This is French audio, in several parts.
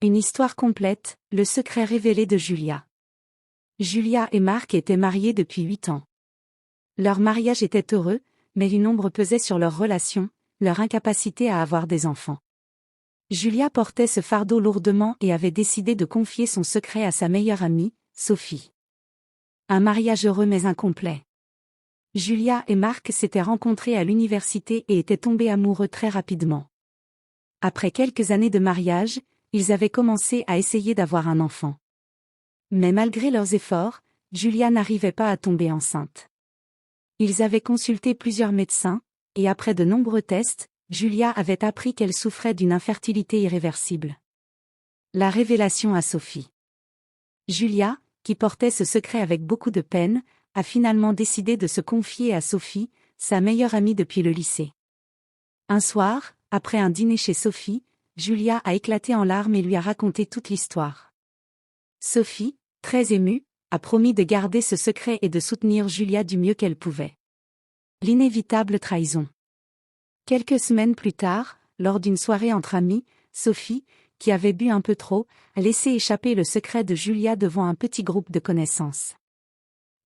Une histoire complète, le secret révélé de Julia. Julia et Marc étaient mariés depuis 8 ans. Leur mariage était heureux, mais une ombre pesait sur leur relation, leur incapacité à avoir des enfants. Julia portait ce fardeau lourdement et avait décidé de confier son secret à sa meilleure amie, Sophie. Un mariage heureux mais incomplet. Julia et Marc s'étaient rencontrés à l'université et étaient tombés amoureux très rapidement. Après quelques années de mariage, ils avaient commencé à essayer d'avoir un enfant. Mais malgré leurs efforts, Julia n'arrivait pas à tomber enceinte. Ils avaient consulté plusieurs médecins, et après de nombreux tests, Julia avait appris qu'elle souffrait d'une infertilité irréversible. La révélation à Sophie. Julia, qui portait ce secret avec beaucoup de peine, a finalement décidé de se confier à Sophie, sa meilleure amie depuis le lycée. Un soir, après un dîner chez Sophie, Julia a éclaté en larmes et lui a raconté toute l'histoire. Sophie, très émue, a promis de garder ce secret et de soutenir Julia du mieux qu'elle pouvait. L'inévitable trahison. Quelques semaines plus tard, lors d'une soirée entre amis, Sophie, qui avait bu un peu trop, a laissé échapper le secret de Julia devant un petit groupe de connaissances.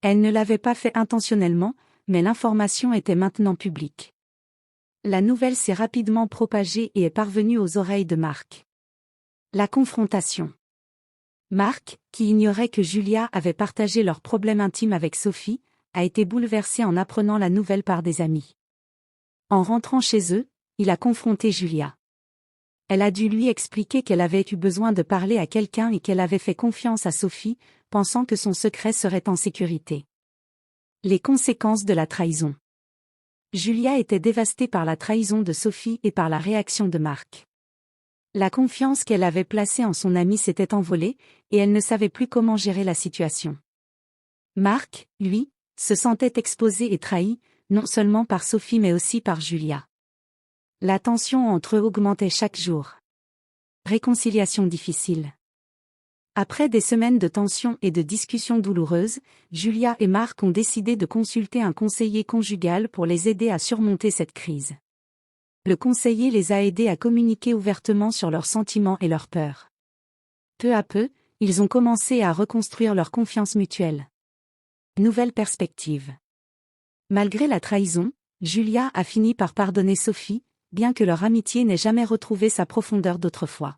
Elle ne l'avait pas fait intentionnellement, mais l'information était maintenant publique. La nouvelle s'est rapidement propagée et est parvenue aux oreilles de Marc. La confrontation. Marc, qui ignorait que Julia avait partagé leurs problèmes intimes avec Sophie, a été bouleversé en apprenant la nouvelle par des amis. En rentrant chez eux, il a confronté Julia. Elle a dû lui expliquer qu'elle avait eu besoin de parler à quelqu'un et qu'elle avait fait confiance à Sophie, pensant que son secret serait en sécurité. Les conséquences de la trahison. Julia était dévastée par la trahison de Sophie et par la réaction de Marc. La confiance qu'elle avait placée en son ami s'était envolée, et elle ne savait plus comment gérer la situation. Marc, lui, se sentait exposé et trahi, non seulement par Sophie mais aussi par Julia. La tension entre eux augmentait chaque jour. Réconciliation difficile. Après des semaines de tensions et de discussions douloureuses, Julia et Marc ont décidé de consulter un conseiller conjugal pour les aider à surmonter cette crise. Le conseiller les a aidés à communiquer ouvertement sur leurs sentiments et leurs peurs. Peu à peu, ils ont commencé à reconstruire leur confiance mutuelle. Nouvelle perspective. Malgré la trahison, Julia a fini par pardonner Sophie, bien que leur amitié n'ait jamais retrouvé sa profondeur d'autrefois.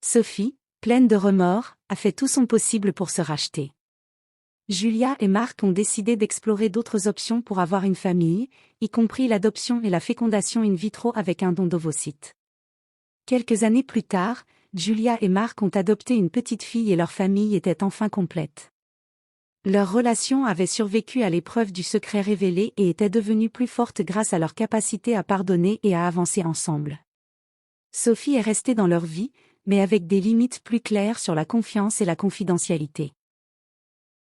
Sophie, pleine de remords, a fait tout son possible pour se racheter. Julia et Marc ont décidé d'explorer d'autres options pour avoir une famille, y compris l'adoption et la fécondation in vitro avec un don d'ovocytes. Quelques années plus tard, Julia et Marc ont adopté une petite fille et leur famille était enfin complète. Leur relation avait survécu à l'épreuve du secret révélé et était devenue plus forte grâce à leur capacité à pardonner et à avancer ensemble. Sophie est restée dans leur vie, mais avec des limites plus claires sur la confiance et la confidentialité.